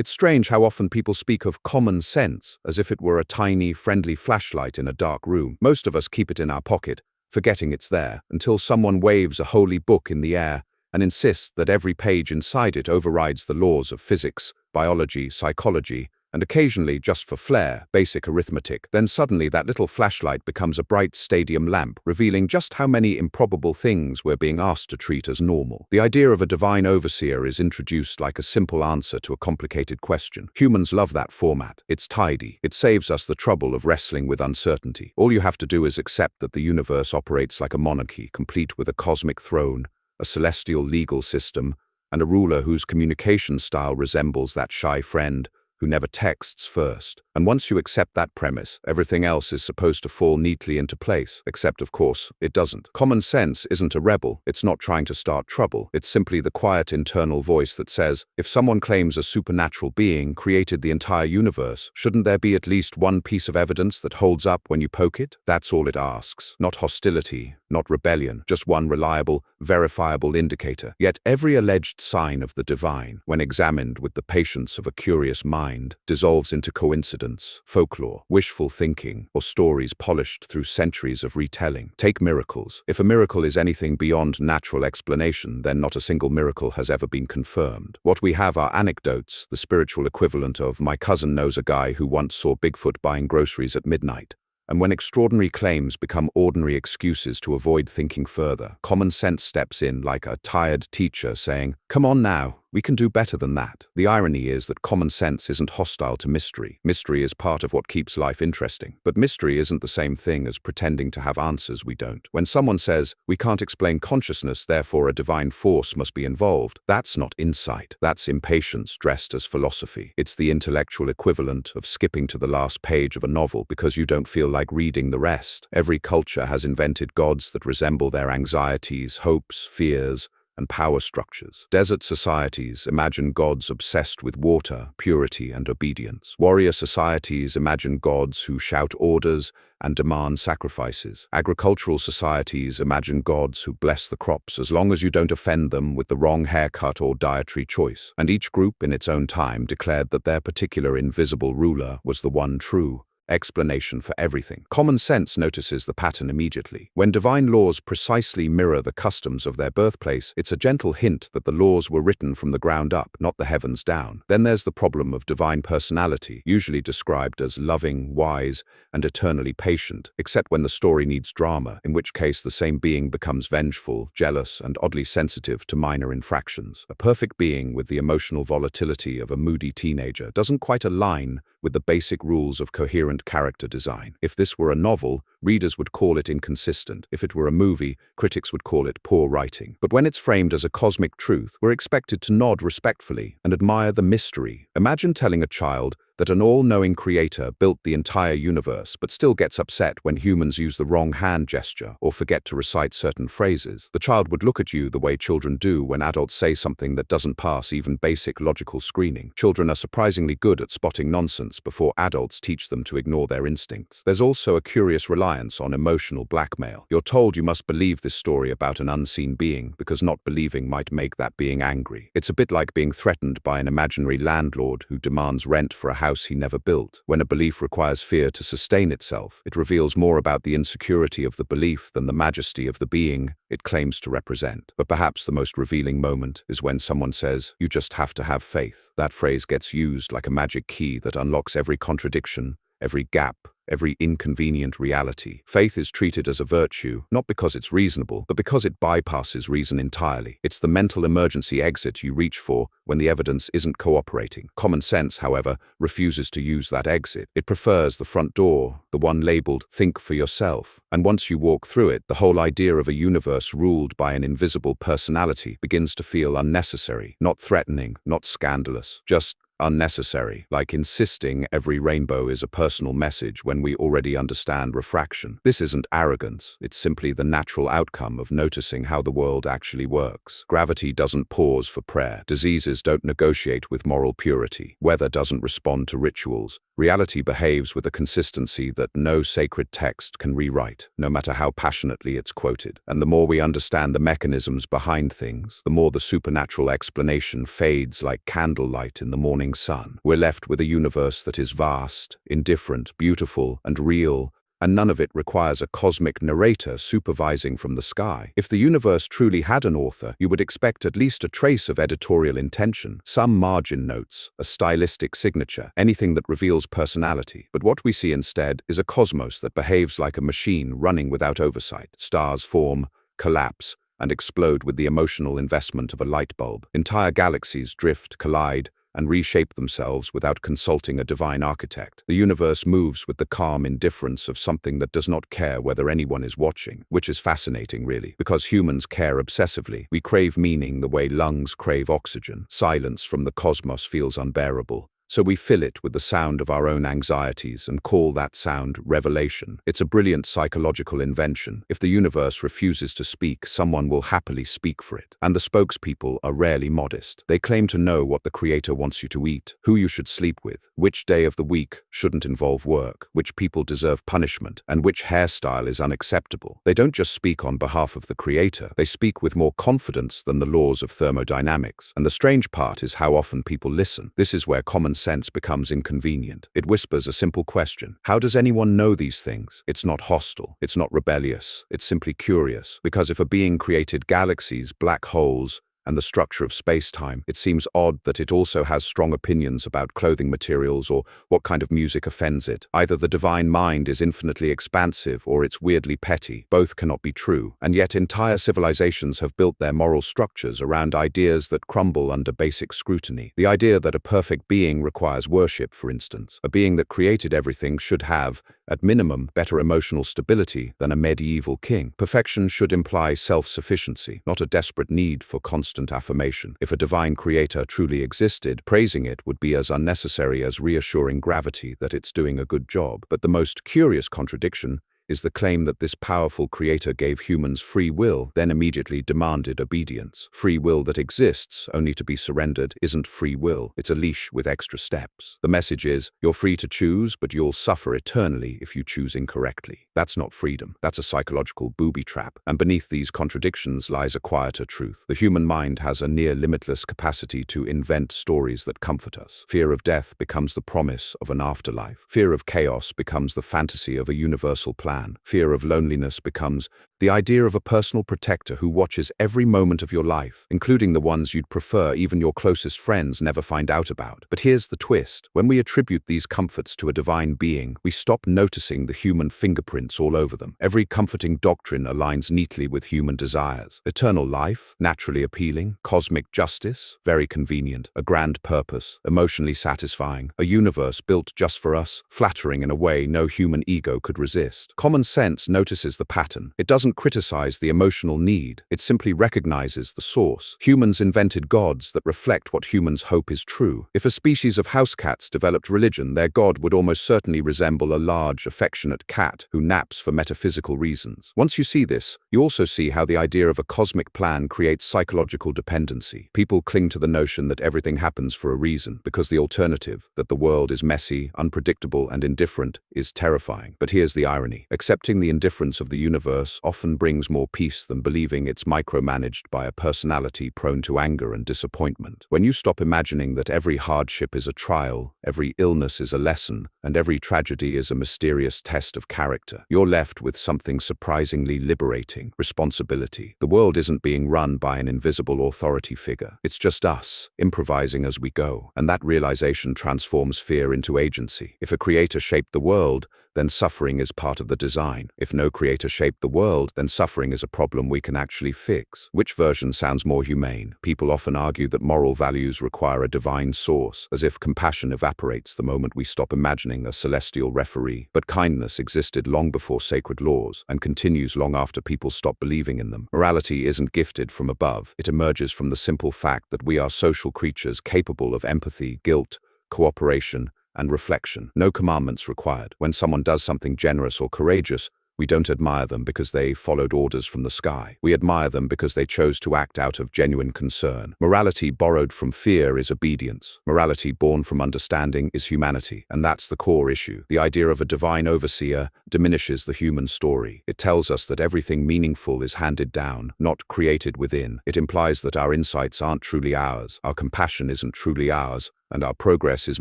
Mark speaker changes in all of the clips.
Speaker 1: It's strange how often people speak of common sense as if it were a tiny, friendly flashlight in a dark room. Most of us keep it in our pocket, forgetting it's there, until someone waves a holy book in the air and insists that every page inside it overrides the laws of physics, biology, psychology, and occasionally, just for flair, basic arithmetic. Then suddenly that little flashlight becomes a bright stadium lamp, revealing just how many improbable things we're being asked to treat as normal. The idea of a divine overseer is introduced like a simple answer to a complicated question. Humans love that format. It's tidy. It saves us the trouble of wrestling with uncertainty. All you have to do is accept that the universe operates like a monarchy, complete with a cosmic throne, a celestial legal system, and a ruler whose communication style resembles that shy friend who never texts first. And once you accept that premise, everything else is supposed to fall neatly into place. Except, of course, it doesn't. Common sense isn't a rebel. It's not trying to start trouble. It's simply the quiet internal voice that says, if someone claims a supernatural being created the entire universe, shouldn't there be at least one piece of evidence that holds up when you poke it? That's all it asks. Not hostility, not rebellion, just one reliable, verifiable indicator. Yet every alleged sign of the divine, when examined with the patience of a curious mind, dissolves into coincidence, folklore, wishful thinking, or stories polished through centuries of retelling. Take miracles. If a miracle is anything beyond natural explanation, then not a single miracle has ever been confirmed. What we have are anecdotes, the spiritual equivalent of "my cousin knows a guy who once saw Bigfoot buying groceries at midnight." And when extraordinary claims become ordinary excuses to avoid thinking further, common sense steps in like a tired teacher saying, "Come on now, we can do better than that." The irony is that common sense isn't hostile to mystery. Mystery is part of what keeps life interesting. But mystery isn't the same thing as pretending to have answers we don't. When someone says, "We can't explain consciousness, therefore a divine force must be involved," that's not insight. That's impatience dressed as philosophy. It's the intellectual equivalent of skipping to the last page of a novel because you don't feel like reading the rest. Every culture has invented gods that resemble their anxieties, hopes, fears, and power structures. Desert societies imagine gods obsessed with water, purity, and obedience. Warrior societies imagine gods who shout orders and demand sacrifices. Agricultural societies imagine gods who bless the crops as long as you don't offend them with the wrong haircut or dietary choice. And each group in its own time declared that their particular invisible ruler was the one true explanation for everything. Common sense notices the pattern immediately. When divine laws precisely mirror the customs of their birthplace, it's a gentle hint that the laws were written from the ground up, not the heavens down. Then there's the problem of divine personality, usually described as loving, wise, and eternally patient, except when the story needs drama, in which case the same being becomes vengeful, jealous, and oddly sensitive to minor infractions. A perfect being with the emotional volatility of a moody teenager doesn't quite align with the basic rules of coherent character design. If this were a novel, readers would call it inconsistent. If it were a movie, critics would call it poor writing. But when it's framed as a cosmic truth, we're expected to nod respectfully and admire the mystery. Imagine telling a child that an all-knowing creator built the entire universe but still gets upset when humans use the wrong hand gesture or forget to recite certain phrases. The child would look at you the way children do when adults say something that doesn't pass even basic logical screening. Children are surprisingly good at spotting nonsense before adults teach them to ignore their instincts. There's also a curious reliance on emotional blackmail. You're told you must believe this story about an unseen being because not believing might make that being angry. It's a bit like being threatened by an imaginary landlord who demands rent for a house he never built. When a belief requires fear to sustain itself, it reveals more about the insecurity of the belief than the majesty of the being it claims to represent. But perhaps the most revealing moment is when someone says, "You just have to have faith." That phrase gets used like a magic key that unlocks every contradiction, every gap, every inconvenient reality. Faith is treated as a virtue, not because it's reasonable, but because it bypasses reason entirely. It's the mental emergency exit you reach for when the evidence isn't cooperating. Common sense, however, refuses to use that exit. It prefers the front door, the one labeled "think for yourself." And once you walk through it, the whole idea of a universe ruled by an invisible personality begins to feel unnecessary, not threatening, not scandalous, just unnecessary, like insisting every rainbow is a personal message when we already understand refraction. This isn't arrogance, it's simply the natural outcome of noticing how the world actually works. Gravity doesn't pause for prayer. Diseases don't negotiate with moral purity. Weather doesn't respond to rituals. Reality behaves with a consistency that no sacred text can rewrite, no matter how passionately it's quoted. And the more we understand the mechanisms behind things, the more the supernatural explanation fades like candlelight in the morning morning sun. We're left with a universe that is vast, indifferent, beautiful, and real, and none of it requires a cosmic narrator supervising from the sky. If the universe truly had an author, you would expect at least a trace of editorial intention, some margin notes, a stylistic signature, anything that reveals personality. But what we see instead is a cosmos that behaves like a machine running without oversight. Stars form, collapse, and explode with the emotional investment of a light bulb. Entire galaxies drift, collide, and reshape themselves without consulting a divine architect. The universe moves with the calm indifference of something that does not care whether anyone is watching, which is fascinating, really, because humans care obsessively. We crave meaning the way lungs crave oxygen. Silence from the cosmos feels unbearable, so we fill it with the sound of our own anxieties and call that sound revelation. It's a brilliant psychological invention. If the universe refuses to speak, someone will happily speak for it. And the spokespeople are rarely modest. They claim to know what the creator wants you to eat, who you should sleep with, which day of the week shouldn't involve work, which people deserve punishment, and which hairstyle is unacceptable. They don't just speak on behalf of the creator, they speak with more confidence than the laws of thermodynamics. And the strange part is how often people listen. This is where common sense becomes inconvenient. It whispers a simple question. How does anyone know these things? It's not hostile. It's not rebellious. It's simply curious. Because if a being created galaxies, black holes, and the structure of space-time, it seems odd that it also has strong opinions about clothing materials or what kind of music offends it. Either the divine mind is infinitely expansive or it's weirdly petty. Both cannot be true. And yet entire civilizations have built their moral structures around ideas that crumble under basic scrutiny. The idea that a perfect being requires worship, for instance. A being that created everything should have, at minimum, better emotional stability than a medieval king. Perfection should imply self-sufficiency, not a desperate need for constant affirmation. If a divine creator truly existed, praising it would be as unnecessary as reassuring gravity that it's doing a good job. But the most curious contradiction is the claim that this powerful creator gave humans free will, then immediately demanded obedience. Free will that exists, only to be surrendered, isn't free will. It's a leash with extra steps. The message is, you're free to choose, but you'll suffer eternally if you choose incorrectly. That's not freedom. That's a psychological booby trap. And beneath these contradictions lies a quieter truth. The human mind has a near limitless capacity to invent stories that comfort us. Fear of death becomes the promise of an afterlife. Fear of chaos becomes the fantasy of a universal plan. Fear of loneliness becomes the idea of a personal protector who watches every moment of your life, including the ones you'd prefer even your closest friends never find out about. But here's the twist. When we attribute these comforts to a divine being, we stop noticing the human fingerprints all over them. Every comforting doctrine aligns neatly with human desires. Eternal life, naturally appealing. Cosmic justice, very convenient. A grand purpose, emotionally satisfying. A universe built just for us, flattering in a way no human ego could resist. Common sense notices the pattern. It doesn't criticize the emotional need. It simply recognizes the source. Humans invented gods that reflect what humans hope is true. If a species of house cats developed religion, their god would almost certainly resemble a large, affectionate cat who naps for metaphysical reasons. Once you see this, you also see how the idea of a cosmic plan creates psychological dependency. People cling to the notion that everything happens for a reason, because the alternative, that the world is messy, unpredictable, and indifferent, is terrifying. But here's the irony. Accepting the indifference of the universe often brings more peace than believing it's micromanaged by a personality prone to anger and disappointment. When you stop imagining that every hardship is a trial, every illness is a lesson, and every tragedy is a mysterious test of character, you're left with something surprisingly liberating: responsibility. The world isn't being run by an invisible authority figure. It's just us, improvising as we go. And that realization transforms fear into agency. If a creator shaped the world, then suffering is part of the design. If no creator shaped the world, then suffering is a problem we can actually fix. Which version sounds more humane? People often argue that moral values require a divine source, as if compassion evaporates the moment we stop imagining a celestial referee. But kindness existed long before sacred laws, and continues long after people stop believing in them. Morality isn't gifted from above. It emerges from the simple fact that we are social creatures capable of empathy, guilt, cooperation, and reflection. No commandments required. When someone does something generous or courageous, we don't admire them because they followed orders from the sky. We admire them because they chose to act out of genuine concern. Morality borrowed from fear is obedience. Morality born from understanding is humanity. And that's the core issue. The idea of a divine overseer diminishes the human story. It tells us that everything meaningful is handed down, not created within. It implies that our insights aren't truly ours, our compassion isn't truly ours, and our progress is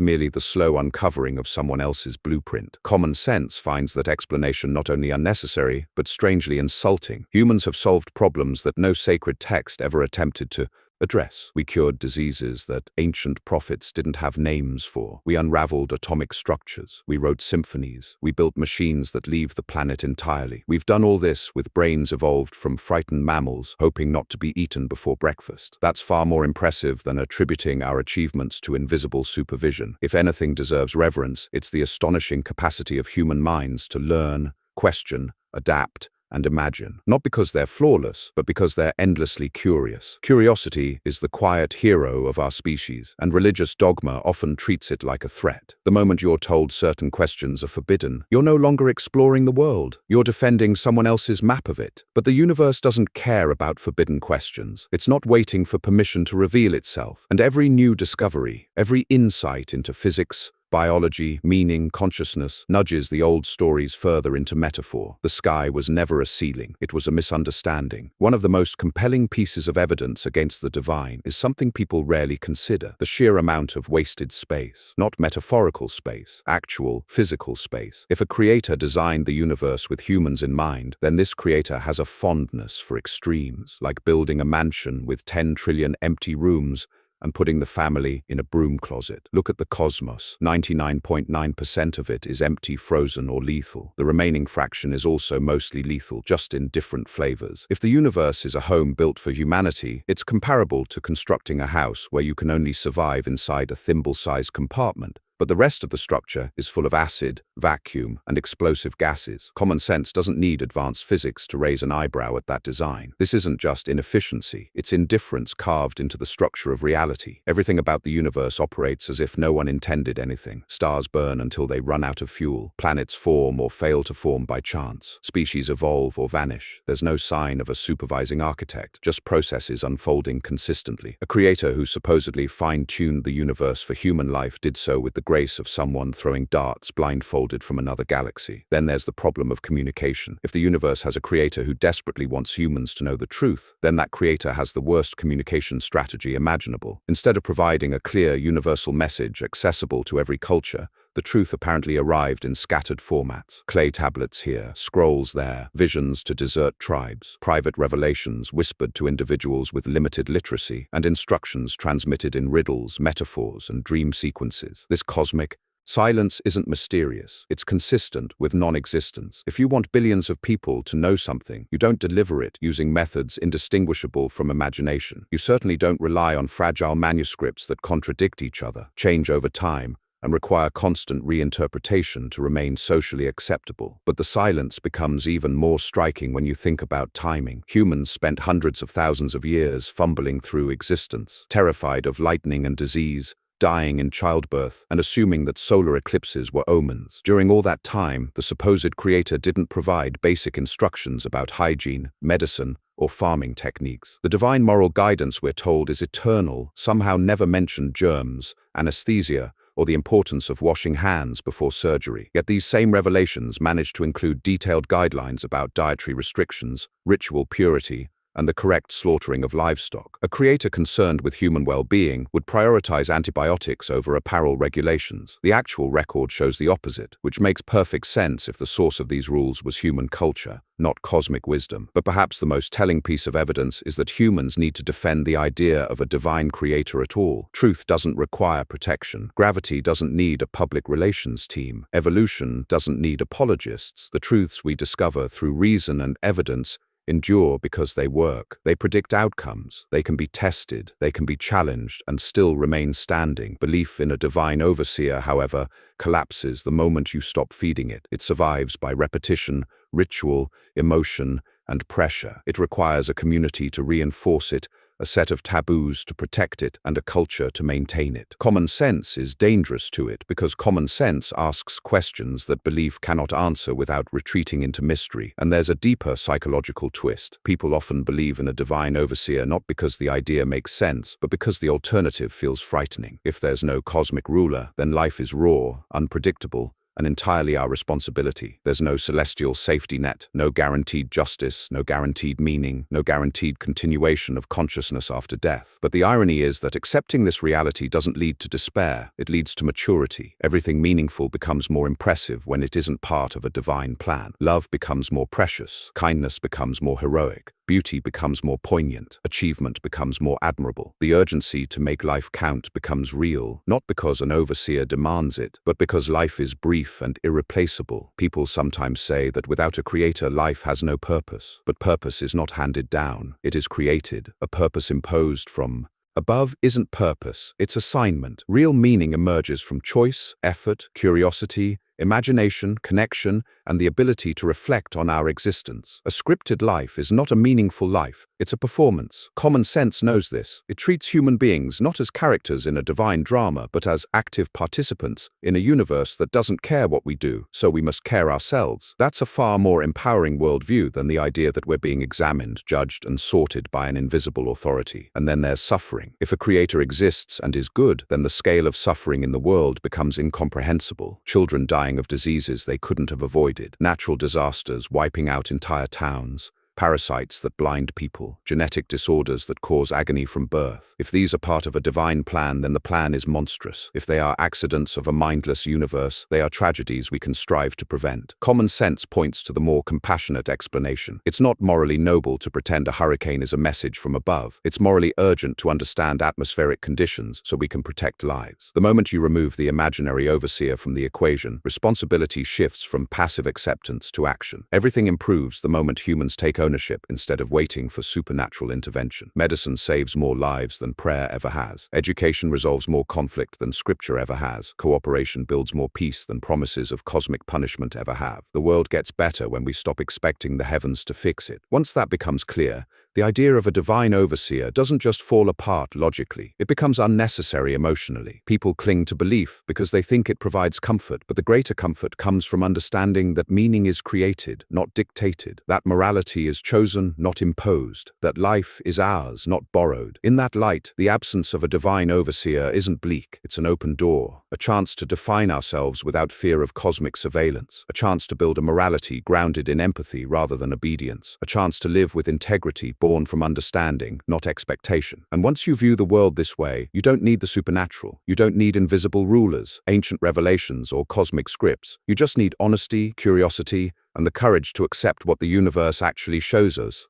Speaker 1: merely the slow uncovering of someone else's blueprint. Common sense finds that explanation not only unnecessary, but strangely insulting. Humans have solved problems that no sacred text ever attempted to address. We cured diseases that ancient prophets didn't have names for. We unraveled atomic structures. We wrote symphonies. We built machines that leave the planet entirely. We've done all this with brains evolved from frightened mammals, hoping not to be eaten before breakfast. That's far more impressive than attributing our achievements to invisible supervision. If anything deserves reverence, it's the astonishing capacity of human minds to learn, question, adapt, and imagine. Not because they're flawless, but because they're endlessly curious. Curiosity is the quiet hero of our species, and religious dogma often treats it like a threat. The moment you're told certain questions are forbidden, you're no longer exploring the world. You're defending someone else's map of it. But the universe doesn't care about forbidden questions. It's not waiting for permission to reveal itself. And every new discovery, every insight into physics, biology, meaning, consciousness, nudges the old stories further into metaphor. The sky was never a ceiling. It was a misunderstanding. One of the most compelling pieces of evidence against the divine is something people rarely consider: the sheer amount of wasted space. Not metaphorical space, actual, physical space. If a creator designed the universe with humans in mind, then this creator has a fondness for extremes, like building a mansion with 10 trillion empty rooms and putting the family in a broom closet. Look at the cosmos. 99.9% of it is empty, frozen, or lethal. The remaining fraction is also mostly lethal, just in different flavors. If the universe is a home built for humanity, it's comparable to constructing a house where you can only survive inside a thimble-sized compartment. But the rest of the structure is full of acid, vacuum, and explosive gases. Common sense doesn't need advanced physics to raise an eyebrow at that design. This isn't just inefficiency, it's indifference carved into the structure of reality. Everything about the universe operates as if no one intended anything. Stars burn until they run out of fuel. Planets form or fail to form by chance. Species evolve or vanish. There's no sign of a supervising architect, just processes unfolding consistently. A creator who supposedly fine-tuned the universe for human life did so with the grace of someone throwing darts blindfolded from another galaxy. Then there's the problem of communication. If the universe has a creator who desperately wants humans to know the truth, then that creator has the worst communication strategy imaginable. Instead of providing a clear, universal message accessible to every culture, the truth apparently arrived in scattered formats. Clay tablets here, scrolls there, visions to desert tribes, private revelations whispered to individuals with limited literacy, and instructions transmitted in riddles, metaphors, and dream sequences. This cosmic silence isn't mysterious. It's consistent with non-existence. If you want billions of people to know something, you don't deliver it using methods indistinguishable from imagination. You certainly don't rely on fragile manuscripts that contradict each other, change over time, and require constant reinterpretation to remain socially acceptable. But the silence becomes even more striking when you think about timing. Humans spent hundreds of thousands of years fumbling through existence, terrified of lightning and disease, dying in childbirth, and assuming that solar eclipses were omens. During all that time, the supposed creator didn't provide basic instructions about hygiene, medicine, or farming techniques. The divine moral guidance, we're told, is eternal, somehow never mentioned germs, anesthesia, or the importance of washing hands before surgery. Yet these same revelations manage to include detailed guidelines about dietary restrictions, ritual purity, and the correct slaughtering of livestock. A creator concerned with human well-being would prioritize antibiotics over apparel regulations. The actual record shows the opposite, which makes perfect sense if the source of these rules was human culture, not cosmic wisdom. But perhaps the most telling piece of evidence is that humans need to defend the idea of a divine creator at all. Truth doesn't require protection. Gravity doesn't need a public relations team. Evolution doesn't need apologists. The truths we discover through reason and evidence endure because they work. They predict outcomes. They can be tested. They can be challenged and still remain standing. Belief in a divine overseer, however, collapses the moment you stop feeding it. It survives by repetition, ritual, emotion, and pressure. It requires a community to reinforce it, a set of taboos to protect it, and a culture to maintain it. Common sense is dangerous to it because common sense asks questions that belief cannot answer without retreating into mystery. And there's a deeper psychological twist. People often believe in a divine overseer not because the idea makes sense, but because the alternative feels frightening. If there's no cosmic ruler, then life is raw, unpredictable, and entirely our responsibility. There's no celestial safety net, no guaranteed justice, no guaranteed meaning, no guaranteed continuation of consciousness after death. But the irony is that accepting this reality doesn't lead to despair, it leads to maturity. Everything meaningful becomes more impressive when it isn't part of a divine plan. Love becomes more precious, kindness becomes more heroic, beauty becomes more poignant, achievement becomes more admirable. The urgency to make life count becomes real, not because an overseer demands it, but because life is brief and irreplaceable. People sometimes say that without a creator, life has no purpose. But purpose is not handed down, it is created. A purpose imposed from above isn't purpose, it's assignment. Real meaning emerges from choice, effort, curiosity, imagination, connection, and the ability to reflect on our existence. A scripted life is not a meaningful life, it's a performance. Common sense knows this. It treats human beings not as characters in a divine drama, but as active participants in a universe that doesn't care what we do, so we must care ourselves. That's a far more empowering worldview than the idea that we're being examined, judged, and sorted by an invisible authority. And then there's suffering. If a creator exists and is good, then the scale of suffering in the world becomes incomprehensible. Children dying of diseases they couldn't have avoided, natural disasters wiping out entire towns, parasites that blind people, genetic disorders that cause agony from birth. If these are part of a divine plan, then the plan is monstrous. If they are accidents of a mindless universe, they are tragedies we can strive to prevent. Common sense points to the more compassionate explanation. It's not morally noble to pretend a hurricane is a message from above. It's morally urgent to understand atmospheric conditions so we can protect lives. The moment you remove the imaginary overseer from the equation, responsibility shifts from passive acceptance to action. Everything improves the moment humans take ownership instead of waiting for supernatural intervention. Medicine saves more lives than prayer ever has. Education resolves more conflict than scripture ever has. Cooperation builds more peace than promises of cosmic punishment ever have. The world gets better when we stop expecting the heavens to fix it. Once that becomes clear, the idea of a divine overseer doesn't just fall apart logically, it becomes unnecessary emotionally. People cling to belief because they think it provides comfort, but the greater comfort comes from understanding that meaning is created, not dictated, that morality is chosen, not imposed, that life is ours, not borrowed. In that light, the absence of a divine overseer isn't bleak, it's an open door, a chance to define ourselves without fear of cosmic surveillance, a chance to build a morality grounded in empathy rather than obedience, a chance to live with integrity born from understanding, not expectation. And once you view the world this way, you don't need the supernatural. You don't need invisible rulers, ancient revelations, or cosmic scripts. You just need honesty, curiosity, and the courage to accept what the universe actually shows us.